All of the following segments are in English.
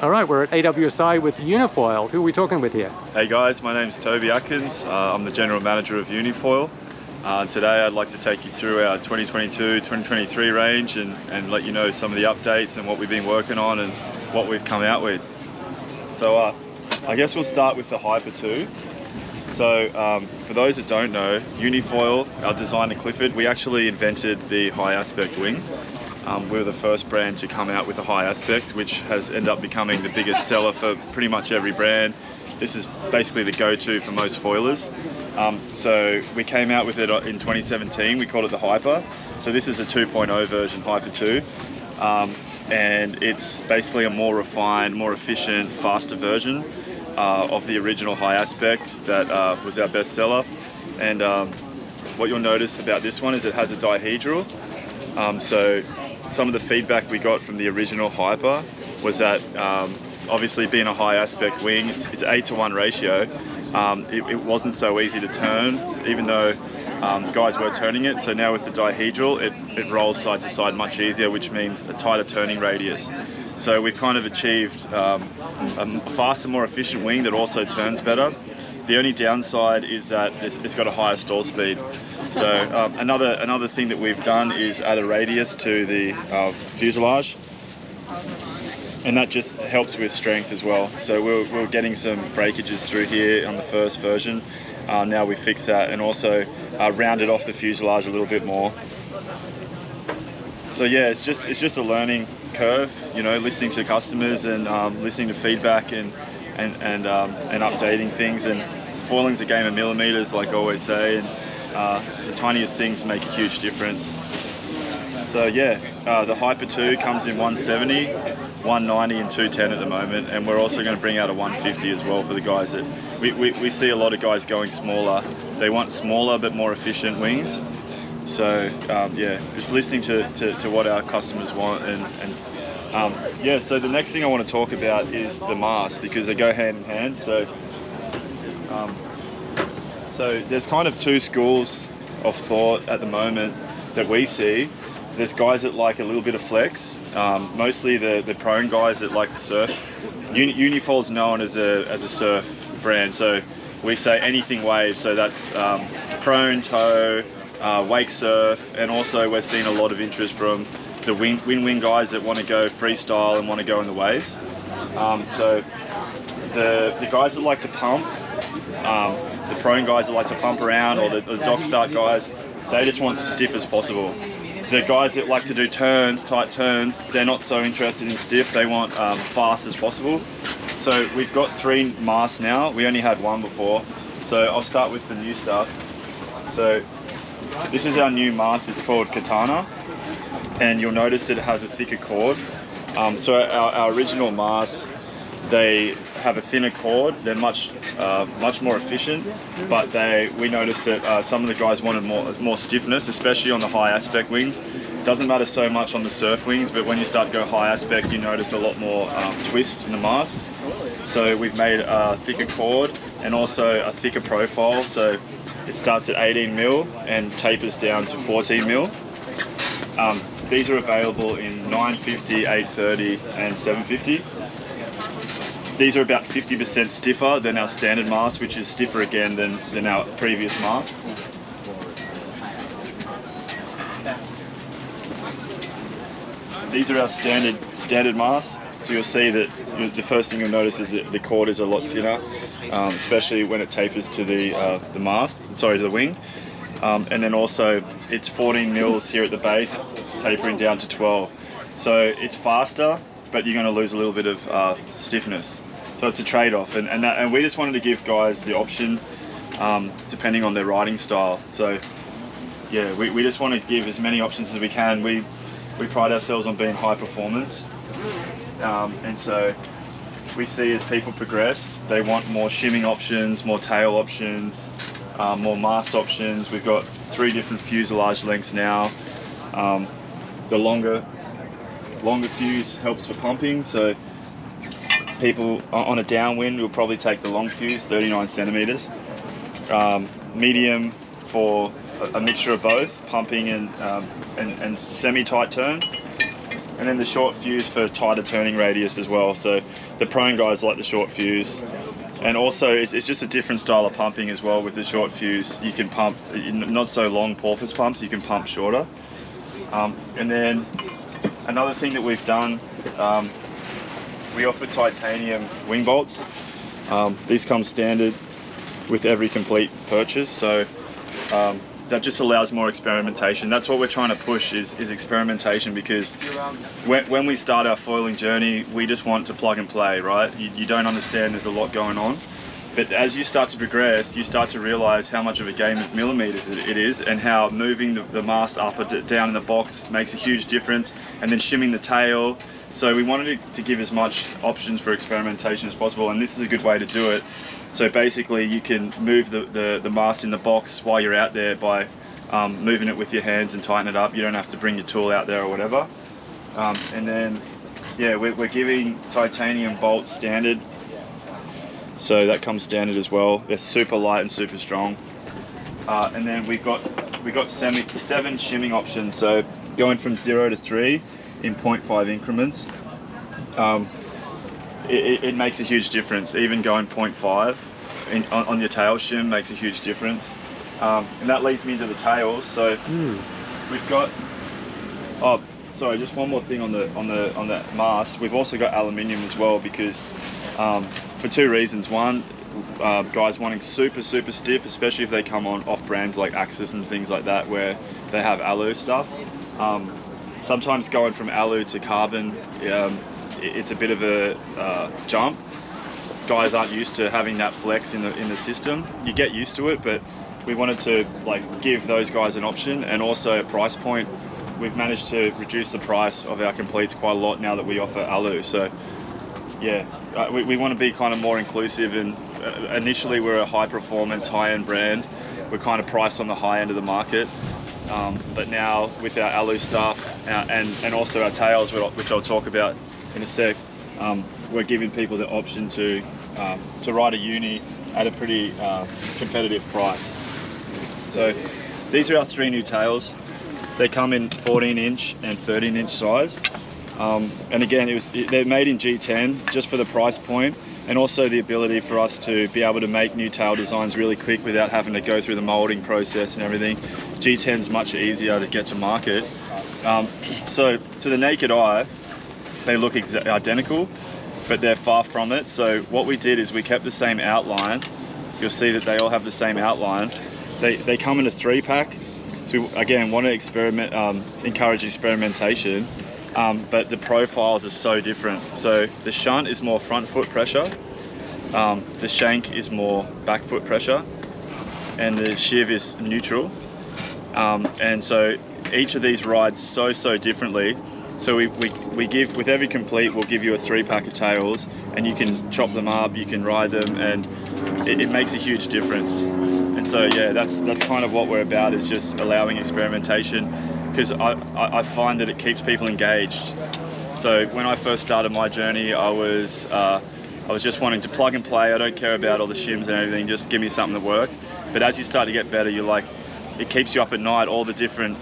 All right, we're at AWSI with Unifoil. Who are we talking with here? Hey guys, my name's Toby Atkins. I'm the General Manager of Unifoil. Today I'd like to take you through our 2022-2023 range and let you know some of the updates and what we've been working on and what we've come out with. So I guess we'll start with the HYPER². So for those that don't know, Unifoil, our designer Clifford, we actually invented the high aspect wing. We were the first brand to come out with a high aspect, which has ended up becoming the biggest seller for pretty much every brand. This is basically the go-to for most foilers. So we came out with it in 2017. We called it the HYPER. So this is a 2.0 version, HYPER². And it's basically a more refined, more efficient, faster version of the original high aspect that was our best seller. And what you'll notice about this one is it has a dihedral. So some of the feedback we got from the original HYPER was that obviously being a high aspect wing, it's 8:1 ratio. It wasn't so easy to turn, even though guys were turning it. So now with the dihedral, it rolls side to side much easier, which means a tighter turning radius. So we've kind of achieved a faster, more efficient wing that also turns better. The only downside is that it's got a higher stall speed. So another thing that we've done is add a radius to the fuselage, and that just helps with strength as well. So we're getting some breakages through here on the first version. Now we fixed that and also rounded off the fuselage a little bit more. So yeah, it's just a learning curve, you know, listening to customers and listening to feedback and updating things. And foiling's a game of millimeters, like I always say, and the tiniest things make a huge difference. So yeah, the HYPER² comes in 170, 190 and 210 at the moment, and we're also going to bring out a 150 as well for the guys that we see a lot of guys going smaller. They want smaller but more efficient wings. So yeah, just listening to what our customers want, and yeah. So the next thing I want to talk about is the mast, because they go hand in hand. So there's kind of two schools of thought at the moment that we see. There's guys that like a little bit of flex, mostly the prone guys that like to surf. Unifoil is known as a surf brand, so we say anything wave, so that's prone, tow, wake surf, and also we're seeing a lot of interest from the wing guys that want to go freestyle and want to go in the waves. So the guys that like to pump, the prone guys that like to pump around, or the dock start guys, they just want it as stiff as possible. The guys that like to do turns, tight turns, they're not so interested in stiff, they want fast as possible. So we've got 3 masts now, we only had 1 before. So I'll start with the new stuff. So this is our new mast, it's called Katana, and you'll notice that it has a thicker cord. So our original masts, they have a thinner cord, they're much more efficient, but we noticed that some of the guys wanted more stiffness, especially on the high aspect wings. It doesn't matter so much on the surf wings, but when you start to go high aspect, you notice a lot more twist in the mast. So we've made a thicker cord and also a thicker profile. So it starts at 18 mil and tapers down to 14 mil. These are available in 950, 830 and 750. These are about 50% stiffer than our standard mast, which is stiffer again than our previous mast. These are our standard masts. So you'll see that the first thing you'll notice is that the cord is a lot thinner, especially when it tapers to the wing. And then also it's 14 mils here at the base, tapering down to 12. So it's faster, but you're going to lose a little bit of stiffness. So it's a trade-off, and we just wanted to give guys the option depending on their riding style. So yeah, we just want to give as many options as we can. We pride ourselves on being high performance, and so we see as people progress, they want more shimming options, more tail options, more mast options. We've got 3 different fuselage lengths now. The longer fuse helps for pumping, so people on a downwind will probably take the long fuse, 39 centimeters. Medium for a mixture of both, pumping and semi-tight turn. And then the short fuse for tighter turning radius as well. So the prone guys like the short fuse. And also it's just a different style of pumping as well with the short fuse. You can pump, not so long porpoise pumps, you can pump shorter. And then another thing that we've done, we offer titanium wing bolts. These come standard with every complete purchase. So that just allows more experimentation. That's what we're trying to push is experimentation, because when we start our foiling journey, we just want to plug and play, right? You don't understand there's a lot going on. But as you start to progress, you start to realize how much of a game of millimeters it is, and how moving the mast up or down in the box makes a huge difference, and then shimming the tail. So we wanted to give as much options for experimentation as possible, and this is a good way to do it. So basically you can move the mast in the box while you're out there by moving it with your hands and tighten it up. You don't have to bring your tool out there or whatever. And then, yeah, we're giving titanium bolts standard. So that comes standard as well. They're super light and super strong. And then we got 7 shimming options. So going from 0 to 3 in 0.5 increments. It makes a huge difference. Even going 0.5 on your tail shim makes a huge difference. And that leads me into the tails. So we've got, oh, sorry, just one more thing on the mast. We've also got aluminium as well, because for 2 reasons. One, guys wanting super stiff, especially if they come off brands like AWSI and things like that, where they have alu stuff. Sometimes going from alu to carbon, it's a bit of a jump. Guys aren't used to having that flex in the system. You get used to it, but we wanted to give those guys an option, and also a price point. We've managed to reduce the price of our completes quite a lot now that we offer alu. So yeah, we want to be kind of more inclusive, and initially we're a high performance, high-end brand. We're kind of priced on the high end of the market. But now with our alu stuff and also our tails, which I'll talk about in a sec, we're giving people the option to ride a uni at a pretty competitive price. So these are our 3 new tails. They come in 14-inch and 13-inch size. And again, they're made in G10 just for the price point, and also the ability for us to be able to make new tail designs really quick without having to go through the molding process and everything. G10 is much easier to get to market. So to the naked eye, they look identical, but they're far from it. So what we did is we kept the same outline. You'll see that they all have the same outline. They come in a 3-pack. So we, again, want to encourage experimentation. But the profiles are so different. So the shunt is more front foot pressure, the shank is more back foot pressure, and the shiv is neutral. And so each of these rides so differently. So we give, with every complete, we'll give you a 3-pack of tails, and you can chop them up, you can ride them, and it makes a huge difference. And so yeah, that's kind of what we're about, is just allowing experimentation, because I find that it keeps people engaged. So when I first started my journey, I was just wanting to plug and play. I don't care about all the shims and everything, just give me something that works. But as you start to get better, you're like, it keeps you up at night, all the different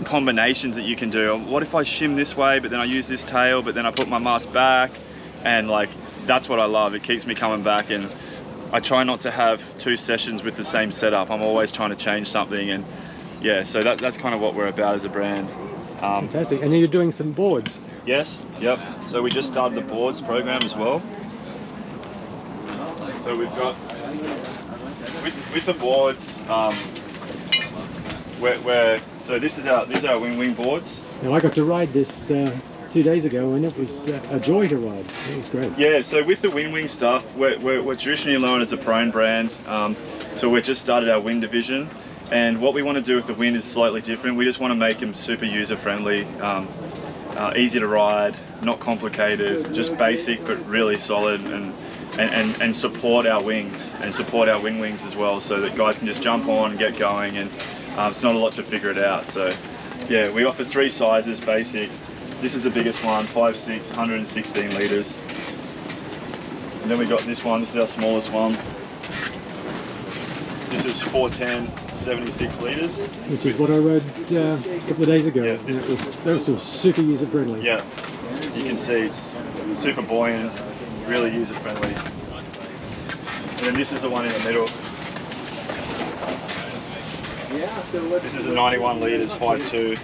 combinations that you can do. What if I shim this way, but then I use this tail, but then I put my mast back? And that's what I love. It keeps me coming back, and I try not to have 2 sessions with the same setup. I'm always trying to change something, and yeah, so that's kind of what we're about as a brand. Fantastic. And then you're doing some boards. Yes, yep. So we just started the boards program as well. So we've got, with the boards, so these are our wing boards. Now I got to ride this 2 days ago, and it was a joy to ride. It was great. Yeah, so with the wing stuff, we're traditionally known as a prone brand. So we've just started our wing division. And what we want to do with the Win is slightly different. We just want to make them super user-friendly, easy to ride, not complicated, just basic but really solid, and support our wings and support our wings as well, so that guys can just jump on and get going, and it's not a lot to figure it out. So yeah, we offer 3 sizes basic. This is the biggest one, 5'6", 116 litres. And then we got this one, this is our smallest one. This is 410, 76 litres. Which is what I rode a couple of days ago. Yeah, That was sort of super user friendly. Yeah, you can see it's super buoyant, really user friendly. And then this is the one in the middle. This is a 91 litres 5.2.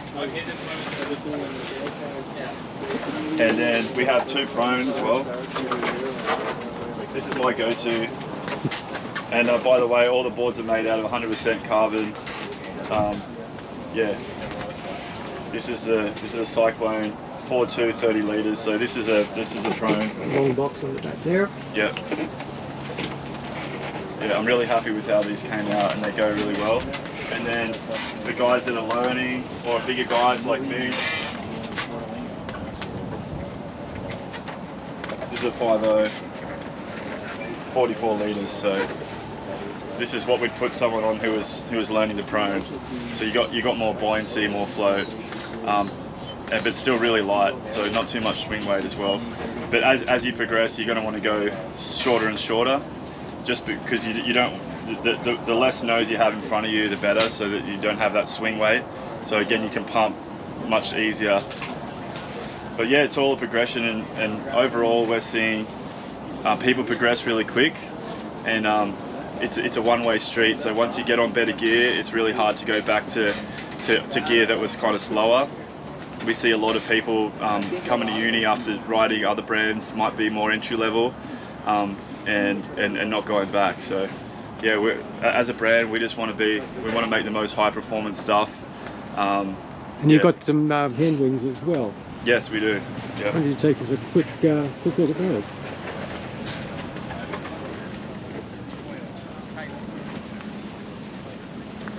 And then we have two prone as well. This is my go-to. And by the way, all the boards are made out of 100% carbon. Yeah. This is a Cyclone 4.2 30 litres. So this is a prone. Long box on the back there. Yeah. Yeah, I'm really happy with how these came out, and they go really well. And then for guys that are learning, or bigger guys like me, this is a 5.0, 44 litres. So this is what we'd put someone on who was learning the prone. So you got more buoyancy, more float, but still really light. So not too much swing weight as well. But as you progress, you're going to want to go shorter and shorter, just because you don't. The less nose you have in front of you, the better, so that you don't have that swing weight. So again, you can pump much easier. But yeah, it's all a progression, and overall we're seeing people progress really quick, and it's a one-way street. So once you get on better gear, it's really hard to go back to gear that was kind of slower. We see a lot of people coming to uni after riding other brands, might be more entry level, and not going back. So yeah, as a brand, we just want to make the most high performance stuff. And you've got some hand wings as well. Yes, we do. Yeah. Why don't you take us a quick look at those?